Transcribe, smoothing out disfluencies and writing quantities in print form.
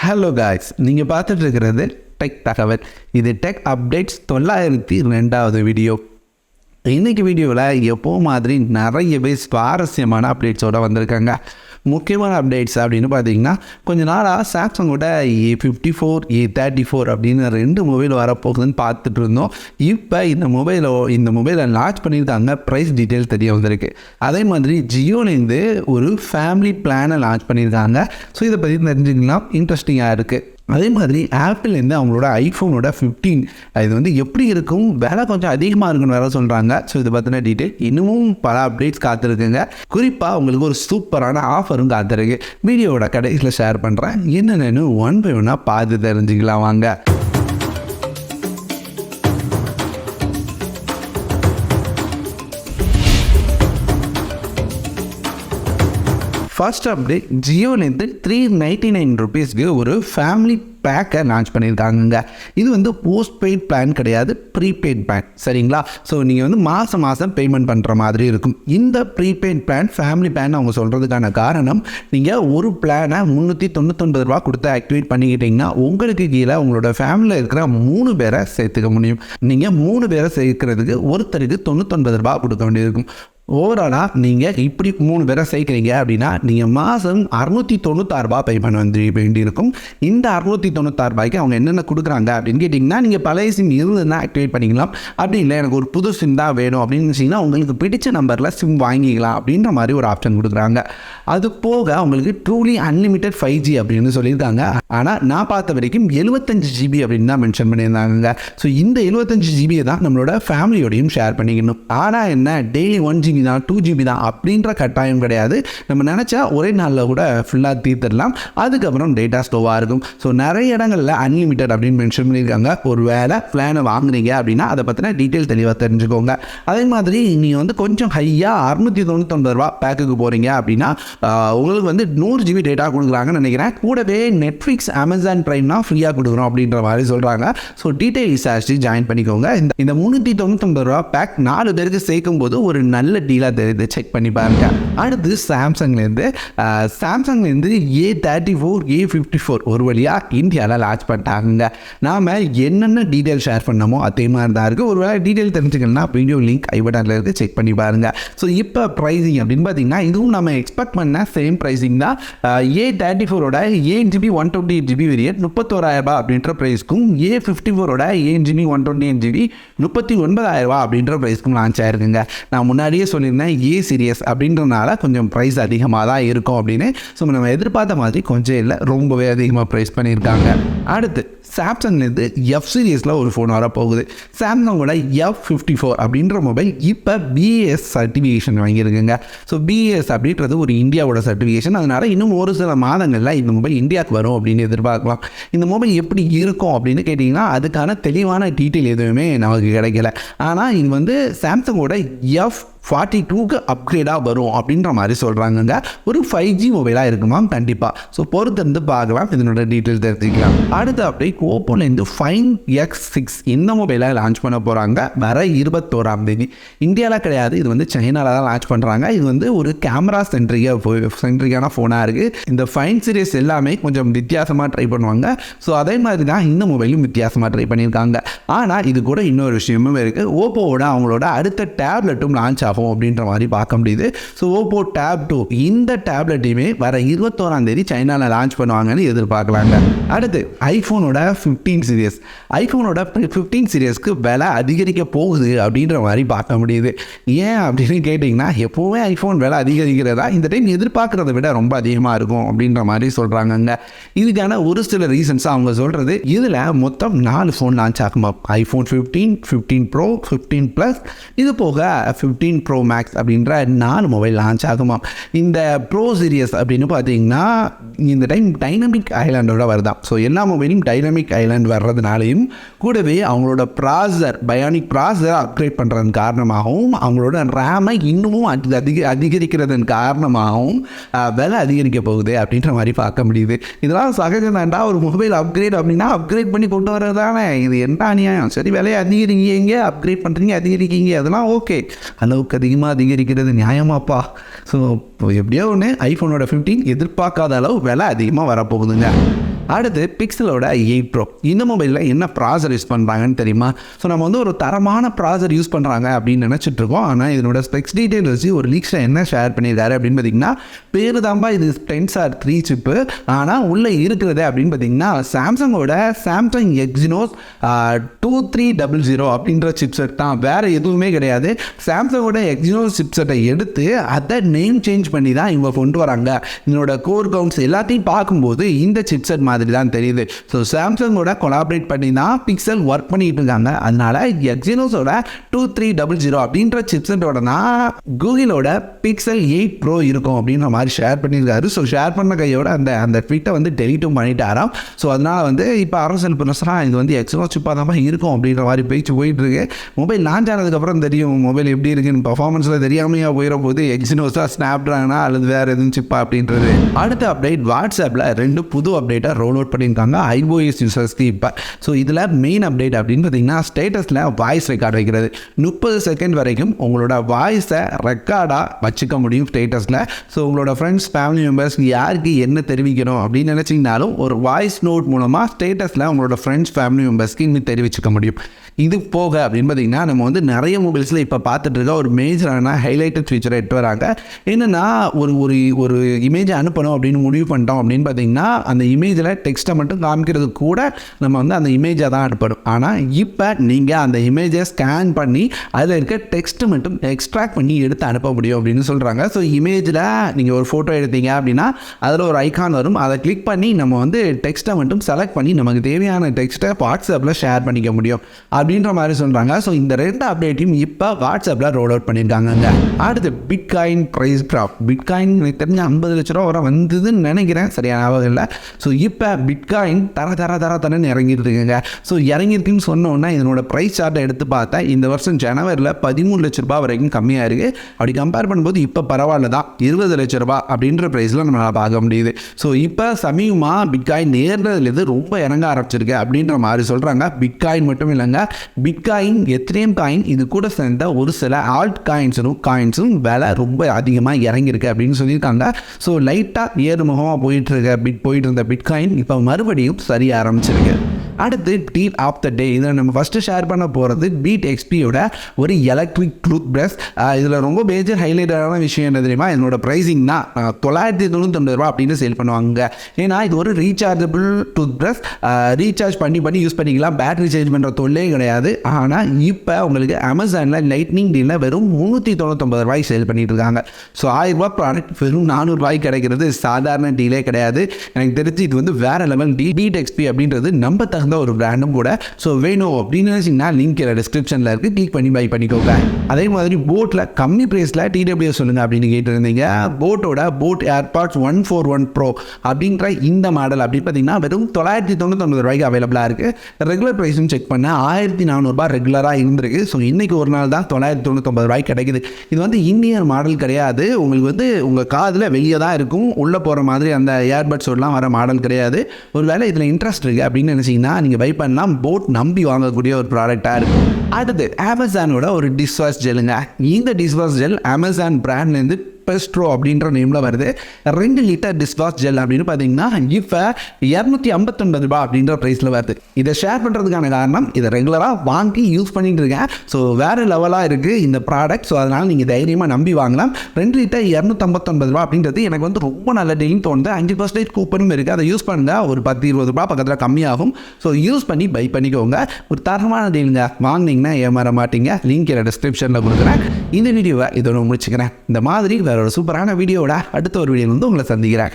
Hello guys, நீங்கள் பார்த்துட்டு இருக்கிறது டெக் தகவல். இது டெக் அப்டேட்ஸ் 902வது வீடியோ. இன்றைக்கி வீடியோவில் எப்போ மாதிரி நிறையவே சுவாரஸ்யமான அப்டேட்ஸோடு வந்திருக்காங்க. முக்கியமான அப்டேட்ஸ் அப்படின்னு பார்த்தீங்கன்னா, கொஞ்ச நாளாக சாம்சங்கோட A54 A34 அப்படின்னு 2 மொபைல் வரப்போகுதுன்னு பார்த்துட்டு இருந்தோம். இப்போ இந்த மொபைலை லான்ச் பண்ணியிருக்காங்க. ப்ரைஸ் டீட்டெயில் தெரிய வந்திருக்கு. அதே மாதிரி ஜியோலேருந்து ஒரு ஃபேமிலி பிளானை லான்ச் பண்ணியிருக்காங்க. ஸோ இதை பற்றி தெரிஞ்சுக்கலாம், இன்ட்ரெஸ்டிங்காக இருக்குது. அதே மாதிரி ஆப்பிள்லேருந்து அவங்களோட ஐஃபோனோட 15 இது எப்படி இருக்கும், விலை கொஞ்சம் அதிகமாக இருக்குன்னு வேறு சொல்கிறாங்க. ஸோ இதை பற்றின டீட்டெயில் இன்னமும் பல அப்டேட்ஸ் காத்திருக்குங்க. குறிப்பாக உங்களுக்கு ஒரு சூப்பரான ஆஃபரும் காத்திருக்கு. வீடியோவோட கடைசியில் ஷேர் பண்ணுறேன். என்னென்னு ஒன் பை ஒன்னாக பார்த்து தெரிஞ்சுக்கலாம் வாங்க. ஃபர்ஸ்ட் அப்டேட், ஜியோலேருந்து ₹399 ஒரு ஃபேமிலி பேக்கை லான்ச் பண்ணியிருக்காங்க. இது போஸ்ட் பெய்ட் பிளான் கிடையாது, ப்ரீபெய்ட் பிளான். சரிங்களா? ஸோ நீங்கள் மாதம் பேமெண்ட் பண்ணுற மாதிரி இருக்கும். இந்த ப்ரீபெய்ட் பிளான் ஃபேமிலி பிளான் அவங்க சொல்கிறதுக்கான காரணம், நீங்கள் ஒரு பிளானை ₹399 கொடுத்து ஆக்டிவேட் பண்ணிக்கிட்டிங்கன்னா உங்களுக்கு கீழே உங்களோட ஃபேமிலியில் இருக்கிற 3 பேரை சேர்த்துக்க முடியும். நீங்கள் 3 பேரை சேர்க்கிறதுக்கு ஒருத்தருக்கு ₹99 கொடுக்க வேண்டியிருக்கும். ஓவராலாக நீங்கள் இப்படி 3 பேரை சேர்க்குறீங்க அப்படின்னா நீங்கள் மாதம் ₹696 பே பண்ண வேண்டியிருக்கும். இந்த ₹696 அவங்க என்னென்ன கொடுக்குறாங்க அப்படின்னு கேட்டிங்கன்னா, நீங்கள் பழைய சிம் இருந்ததுன்னா ஆக்டிவேட் பண்ணிக்கலாம். அப்படி இல்லை எனக்கு ஒரு புது சிம் தான் வேணும் அப்படின்னு நினச்சிங்கன்னா உங்களுக்கு பிடிச்ச நம்பரில் சிம் வாங்கிக்கலாம் அப்படின்ற மாதிரி ஒரு ஆப்ஷன் கொடுக்குறாங்க. அது போக அவங்களுக்கு ட்ரூலி அன்லிமிட்டட் 5G அப்படின்னு சொல்லியிருக்காங்க. ஆனால் நான் பார்த்த வரைக்கும் 75 GB அப்படின்னு தான் மென்ஷன் பண்ணியிருந்தாங்க. ஸோ இந்த 75 GB தான் நம்மளோட ஃபேமிலியோடையும் ஷேர் பண்ணிக்கணும். ஆனால் என்ன, டெய்லி 1 GB தான் 2 GB தான் அப்படின்ற கட்டாயம் கிடையாது. நம்ம நினச்சா ஒரே நாளில் கூட ஃபுல்லாக தீர்த்துடலாம். அதுக்கப்புறம் டேட்டா ஸ்லோவாக இருக்கும். ஸோ நிறைய இடங்களில் அன்லிமிட்டட் அப்படின்னு மென்ஷன் பண்ணியிருக்காங்க. ஒரு வேளை பிளானை வாங்குறீங்க அப்படின்னா அதை பற்றின டீட்டெயில் தெளிவாக தெரிஞ்சுக்கோங்க. அதே மாதிரி நீங்கள் கொஞ்சம் ஹையாக ₹699 பேக்குக்கு போகிறீங்க அப்படின்னா உங்களுக்கு 100 GB டேட்டா கொடுக்குறாங்கன்னு நினைக்கிறேன். கூடவே நெட்ஃப்ளிக்ஸ், அமேசான் ப்ரைம்னா ஃப்ரீயாக கொடுக்குறோம் அப்படின்ற மாதிரி சொல்கிறாங்க. ஸோ டீட்டெயில் விசாரிச்சு ஜாயின் பண்ணிக்கோங்க. இந்த ₹399 பேக் 4 பேருக்கு சேர்க்கும் போது ஒரு நல்ல டீலாக தெரியுது. செக் பண்ணி பாருங்க. அடுத்து சாம்சங்லேருந்து A34 A54 ஒரு வழியாக இந்தியாவில் லான்ச் பண்ணிட்டாங்க. நாம் என்னென்ன டீட்டெயில் ஷேர் பண்ணமோ அதே மாதிரி தான் இருக்குது. ஒரு வேளை டீட்டெயில் தெரிஞ்சுக்கணும்னா வீடியோ லிங்க் ஐ பட்டனில் இருக்குது, செக் பண்ணி பாருங்கள். ஸோ இப்போ ப்ரைஸிங் அப்படின்னு பார்த்தீங்கன்னா இதுவும் நம்ம எக்ஸ்பெக்ட் பண்ண சேம் ப்ரைஸிங் தான். A34ஓட 8GB 128GB வேரியன்ட் ₹31,000 அப்படின்ற ப்ரைஸ்க்கும், A54ஓட 8GB 128GB ₹39,000 அப்படின்ற ப்ரைஸ்க்கும் லான்ச் ஆயிருக்குங்க. நான் முன்னாடியே சொல்லியிருந்தேன் ஏ சீரியஸ் அப்படின்றனால கொஞ்சம் ப்ரைஸ் அதிகமாக தான் இருக்கும் அப்படின்னு. ஸோ நம்ம எதிர்பார்த்த மாதிரி கொஞ்சம் இல்லை, ரொம்பவே அதிகமாக ப்ரைஸ் பண்ணியிருக்காங்க. அடுத்து சாம்சங்லேருந்து F சீரியஸில் ஒரு ஃபோன் வரப்போகுது. சாம்சங்கோட F54 அப்படின்ற மொபைல் இப்போ BS சர்டிஃபிகேஷன் வாங்கியிருக்குங்க. ஸோ BS அப்படின்றது ஒரு இந்தியாவோட சர்டிஃபிகேஷன். அதனால் இன்னும் ஒரு சில மாதங்களில் இந்த மொபைல் இந்தியாவுக்கு வரும் அப்படின்னு எதிர்பார்க்கலாம். இந்த மொபைல் எப்படி இருக்கும் அப்படின்னு கேட்டிங்கன்னா அதுக்கான தெளிவான டீட்டெயில் எதுவுமே நமக்கு கிடைக்கல. ஆனால் இது சாம்சங்கோட F42க்கு அப்கிரேடாக வரும் அப்படின்ற மாதிரி சொல்கிறாங்க. ஒரு 5G மொபைலாக இருக்குமா கண்டிப்பாக. ஸோ பொறுத்து பார்க்கலாம், இதனோட டீட்டெயில் தெரிஞ்சுக்கலாம். அடுத்த அப்டேட், ஓப்போலேருந்து Find X6 இந்த மொபைலை லான்ச் பண்ண போகிறாங்க. வர 21ஆம் தேதி. இந்தியாவில் கிடையாது, இது சைனாவில் தான் லான்ச் பண்ணுறாங்க. இது ஒரு கேமரா சென்ட்ரிக்கான ஃபோனாக இருக்குது. இந்த Find சீரிஸ் எல்லாமே கொஞ்சம் வித்தியாசமாக ட்ரை பண்ணுவாங்க. ஸோ அதே மாதிரி தான் இந்த மொபைலும் வித்தியாசமாக ட்ரை பண்ணியிருக்காங்க. ஆனால் இது கூட இன்னொரு விஷயமும் இருக்குது. ஓப்போவோட அவங்களோட அடுத்த டேப்லெட்டும் லான்ச் ஆகும் அப்படின்ற மாதிரி பார்க்க முடியுது. ஸோ ஓப்போ டேப் 2 இந்த டேப்லெட்டையுமே வர 21ஆம் தேதி சைனாவில் லான்ச் பண்ணுவாங்கன்னு எதிர்பார்க்கலாங்க. அடுத்து ஐஃபோனோட 15 சீரியஸ். ஐஃபோனோட 15 சீரியஸ்க்கு விலை அதிகரிக்க போகுது அப்படின்ற மாதிரி பார்க்க முடியுது. ஏன் அப்படின்னு கேட்டிங்கன்னா, எப்போவுமே ஐஃபோன் விலை அதிகரிக்கிறதா இந்த டைம் எதிர்பார்க்குறத விட ரொம்ப அதிகமாக இருக்கும் அப்படின்ற மாதிரி சொல்கிறாங்கங்க. இதுக்கான ஒரு சில ரீசன்ஸ் அவங்க சொல்கிறது, இதில் மொத்தம் 4 ஃபோன் லான்ச் ஆகுமா. ஐஃபோன் 15, 15 Pro, 15 Plus, இது போக 15 Pro Max அப்படின்ற 4 மொபைல் லான்ச் ஆகுமா. இந்த ப்ரோ சீரியஸ் அப்படின்னு பார்த்தீங்கன்னா இந்த டைம் டைனமிக் ஐலாண்டோட வருதான். ஸோ எல்லா மொபைலும் டைனமிக் ஐலாண்ட் வர்றதுனாலையும் கூடவே அவங்களோட ப்ராசர் பயானிக் ப்ராசரை அப்கிரேட் பண்ணுறதன் காரணமாகவும் அவங்களோட ரேமை இன்னமும் அதிகரிக்கிறதன் காரணமாகவும் விலை அதிகரிக்க போகுது அப்படின்ற மாதிரி பார்க்க முடியுது. இதெல்லாம் சகஜம் தான்டா. ஒரு மொபைல் அப்கிரேட் அப்படின்னா அப்கிரேட் பண்ணி கொண்டு வரது தானே. இது என்ன அநியாயம். சரி, விலையை அதிகரிங்க, அப்கிரேட் பண்ணுறீங்க, அதிகரிக்கீங்க, அதெல்லாம் ஓகே. அளவுக்கு அதிகரிக்கிறது நியாயமாப்பா. ஸோ எப்படியோ ஒன்று ஐஃபோனோட 15 எதிர்பார்க்காத அளவு விலை அதிகமாக வரப்போகுதுங்க. அடுத்து பிக்சலோட 8 ப்ரோ. இந்த மொபைலில் என்ன ப்ராசர் யூஸ் பண்ணுறாங்கன்னு தெரியுமா? ஸோ நம்ம வந்து ஒரு தரமான ப்ராசர் யூஸ் பண்ணுறாங்க அப்படின்னு நினச்சிட்டு இருக்கோம். ஆனால் இதனோட ஸ்பெக்ஸ் டீட்டெயில் வச்சு ஒரு லீக்ஸில் என்ன ஷேர் பண்ணியிருக்காரு அப்படின்னு பார்த்தீங்கன்னா, பேரு தான்பா இது டென்சார் 3 சிப்பு. ஆனால் உள்ளே இருக்கிறது அப்படின்னு பார்த்தீங்கன்னா சாம்சங்கோட சாம்சங் எக்ஸினோஸ் 2300 அப்படின்ற சிப்செட் தான், வேறு எதுவுமே கிடையாது. சாம்சங்கோட எக்ஸினோஸ் சிப்செட்டை எடுத்து அதை நேம் சேஞ்ச் பண்ணி தான் இவங்க கொண்டு வராங்க. இதனோட கோர் கவுண்ட்ஸ் எல்லாத்தையும் பார்க்கும்போது இந்த சிப்செட் மாதிரி தான் தெரியுது. ஸோ சாம்சங்கோட கொலாபரேட் பண்ணி தான் பிக்சல் ஒர்க் பண்ணிட்டு இருக்காங்க. அதனால எக்ஸினோஸோட 2300 அப்படின்ற சிப்செட்டோட தான் கூகுளோட பிக்சல் 8 ப்ரோ இருக்கும் அப்படின்ற மாதிரி ஷேர் பண்ணியிருக்காரு. ஸோ ஷேர் பண்ண கையோட அந்த ட்விட்டை வந்து டெலிட்டும் பண்ணிட்டாராம். ஸோ அதனால் வந்து இப்போ அரசியல் பிரச்சனை இது வந்து எக்ஸினோஸ் சிப்பாக தான் இருக்கும் அப்படின்ற மாதிரி பேச்சு போயிட்டு இருக்கு. மொபைல் லான்ச் ஆனதுக்கப்புறம் தெரியும் மொபைல் எப்படி இருக்குன்னு. பர்ஃபார்மன்ஸில் தெரியாமையா போயிட போது எக்ஸினோஸாக ஸ்னாப் ட்ராகனா அல்லது வேறு எதுவும் சிப்பா அப்படின்றது. அடுத்த அப்டேட், வாட்ஸ்அப்பில் 2 புது அப்டேட்டை ரோல் அவுட் பண்ணியிருக்காங்க iOS யூசர்ஸ்க்கு இப்போ. ஸோ இதில் மெயின் அப்டேட் அப்படின்னு பார்த்தீங்கன்னா ஸ்டேட்டஸில் வாய்ஸ் ரெக்கார்ட் வைக்கிறது. 30 செகண்ட் வரைக்கும் உங்களோட வாய்ஸை ரெக்கார்டாக வச்சுக்க முடியும் ஸ்டேட்டஸில். ஸோ உங்களோட ஃப்ரெண்ட்ஸ் ஃபேமிலி மெம்பர்ஸ் யாருக்கு என்ன தெரிவிக்கணும் அப்படின்னு நினச்சிங்கனாலும் ஒரு வாய்ஸ் நோட் மூலமாக ஸ்டேட்டஸில் உங்களோட ஃப்ரெண்ட்ஸ் ஃபேமிலி மெம்பர்ஸ்க்கு இன்னும் தெரிவிச்சுக்க முடியும். இது போக அப்படின்னு பார்த்தீங்கன்னா நம்ம வந்து நிறைய மொபைல்ஸில் இப்போ பார்த்துட்டு இருக்க ஒரு மேஜரான ஹைலைட்டட் ஃபீச்சரை எடுத்து வராங்க. என்னென்னா ஒரு இமேஜை அனுப்பணும் அப்படின்னு முடிவு பண்ணிட்டோம் அப்படின்னு பார்த்தீங்கன்னா அந்த இமேஜில் டெக்ஸ்ட்டை மட்டும் காமிக்கிறது கூட நம்ம வந்து அந்த இமேஜை தான் அனுப்பணும். ஆனால் இப்போ நீங்கள் அந்த இமேஜை ஸ்கேன் பண்ணி அதில் இருக்க டெக்ஸ்ட்டு மட்டும் எக்ஸ்ட்ராக்ட் பண்ணி எடுத்து அனுப்ப முடியும் அப்படின்னு சொல்கிறாங்க. ஸோ இமேஜில் நீங்கள் ஒரு ஃபோட்டோ எடுத்தீங்க அப்படின்னா அதில் ஒரு ஐக்கான் வரும், அதை கிளிக் பண்ணி நம்ம வந்து டெக்ஸ்ட்டை மட்டும் செலக்ட் பண்ணி நமக்கு தேவையான டெக்ஸ்ட்டை வாட்ஸ்அப்பில் ஷேர் பண்ணிக்க முடியும் அப்படின்ற மாதிரி சொல்கிறாங்க. ஸோ இந்த 2 அப்டேட்டையும் இப்போ வாட்ஸ்அப்பில் ரோல் அவுட் பண்ணியிருக்காங்க. அடுத்து பிட்காயின் ப்ரைஸ் ட்ராப். பிட்காயின் எனக்கு தெரிஞ்ச 50 லட்ச ரூபா வர வந்ததுன்னு நினைக்கிறேன், சரியான ஞாபகம் இல்லை. ஸோ இப்போ பிட்காயின் தரன்னு இறங்கிருக்குங்க. ஸோ இறங்கிருக்குன்னு சொன்னோன்னா இதனோட ப்ரைஸ் சார்ட்டை எடுத்து பார்த்தா இந்த வருஷம் ஜனவரியில் 13 லட்ச ரூபா வரைக்கும் கம்மியாக இருக்குது. அப்படி கம்பேர் பண்ணும்போது இப்போ பரவாயில்ல தான், 20 லட்ச ரூபா அப்படின்ற ப்ரைஸில் நம்மளால் பார்க்க முடியுது. ஸோ இப்போ சமீபமாக பிட்காயின் நேர்றதுலேருந்து ரொம்ப இறங்க ஆரம்பிச்சிருக்கு அப்படின்ற மாதிரி சொல்கிறாங்க. பிட்காயின் மட்டும் இல்லைங்க, பிட்காயின், எத்ரேம் காயின் இது கூட சேர்ந்த ஒரு சில ஆல்ட் காயின்ஸும் விலை ரொம்ப அதிகமாக இறங்கியிருக்கு அப்படின்னு சொல்லியிருக்காங்க. ஸோ லைட்டாக ஏறுமுகமாக போயிட்டு இருந்த பிட்காயின் இப்போ மறுபடியும் சரிய ஆரம்பிச்சிருக்கு. அடுத்து டீல் ஆஃப் த டே. இதில் நம்ம ஃபஸ்ட்டு ஷேர் பண்ண போகிறது beatXPயோட ஒரு எலக்ட்ரிக் டூத் ப்ரஷ். இதில் ரொம்ப மேஜர் ஹைலைட்டான விஷயம் என்ன தெரியுமா? இதனோட ப்ரைஸிங் தான் 999 ரூபா அப்படின்னு சேல் பண்ணுவாங்க. ஏன்னா இது ஒரு ரீசார்ஜபிள் டூத் ப்ரஷ். ரீசார்ஜ் பண்ணி யூஸ் பண்ணிக்கலாம், பேட்டரி சேஞ்ச் பண்ணுற தொல்லே கிடையாது. ஆனால் இப்போ உங்களுக்கு அமேசானில் லைட்னிங் டீலில் வெறும் 399 ரூபாய்க்கு சேல் பண்ணிட்டு இருக்காங்க. ஸோ 1000 ரூபா ப்ராடக்ட் வெறும் 400 ரூபாய்க்கு கிடைக்கிறது சாதாரண டீலே கிடையாது. எனக்கு தெரிஞ்சு இது வந்து வேறு லெவல் டீல். beatXP அப்படின்றது நம்ம ஒரு பிராண்டும் கூட. ஸோ வேணும் அப்படின்னு நினைச்சிங்கன்னா லிங்க் டிஸ்கிரிப்ஷனில் இருக்குது, கிளிக் பண்ணி பை பண்ணிக்கோங்க. அதே மாதிரி போட்டில் கம்மி ப்ரைஸில் TWS சொல்லுங்கள் அப்படின்னு கேட்டுருந்தீங்க. போட் ஏர்பாட்ஸ் 141 ப்ரோ அப்படின்ற இந்த மாடல் அப்படின்னு பார்த்தீங்கன்னா வெறும் 999 ரூபாய்க்கு அவைலபிளாக இருக்குது. ரெகுலர் ப்ரைஸும் செக் பண்ண 1400 ரூபாய் ரெகுலராக இருந்திருக்கு. ஸோ இன்றைக்கி ஒரு நாள் தான் 999 ரூபாய்க்கு கிடைக்குது. இது வந்து இந்தியன் மாடல் கிடையாது. உங்களுக்கு வந்து உங்கள் காதில் வெளியே தான் இருக்கும், உள்ளே போகிற மாதிரி அந்த ஏர்பட்ஸோடலாம் வர மாடல் கிடையாது. ஒரு வேளை இதில் இன்ட்ரெஸ்ட் இருக்குது அப்படின்னு நினச்சிங்கன்னா நீங்கள் பை பண்ணலாம். போட் நம்பி வாங்கக்கூடிய ஒரு ப்ராடக்டாக இருக்கும். அடுத்து அமேசானோட ஒரு டிஷ்வாஷ் ஜெல்லுங்க. இந்த டிஷ்வாஷ் ஜெல் அமேசான் பிராண்ட்லேருந்து Presto அப்படின்ற நேமில் வருது. 2 லிட்டர் டிஷ்வாஷ் ஜெல் அப்படின்னு பார்த்தீங்கன்னா இப்போ 259 ரூபா அப்படின்ற ப்ரைஸில் வருது. இதை ஷேர் பண்ணுறதுக்கான காரணம் இதை ரெகுலராக வாங்கி யூஸ் பண்ணிட்டு இருக்கேன். ஸோ வேறு லெவலாக இருக்குது இந்த ப்ராடக்ட். ஸோ அதனால் நீங்கள் தைரியமாக நம்பி வாங்கலாம். 2 லிட்டர் 259 ரூபா அப்படின்றது எனக்கு வந்து ரொம்ப நல்ல டீல்னு தோணுது. 5% கூப்பனும் இருக்குது. அதை யூஸ் பண்ணுங்கள், ஒரு 10-20 ரூபா பக்கத்தில் கம்மியாகும். ஸோ யூஸ் பண்ணி பை பண்ணிக்கோங்க. ஒரு தரமான டீலுங்க, வாங்கினீங்கன்னா ஏமாற மாட்டீங்க. லிங்க் டிஸ்கிரிப்ஷனில் கொடுக்குறேன். இந்த வீடியோவை இதோட முடிச்சுக்கிறேன். இந்த மாதிரி வேற ஒரு சூப்பரான வீடியோட அடுத்த ஒரு வீடியோ வந்து உங்களை சந்திக்கிறேன்.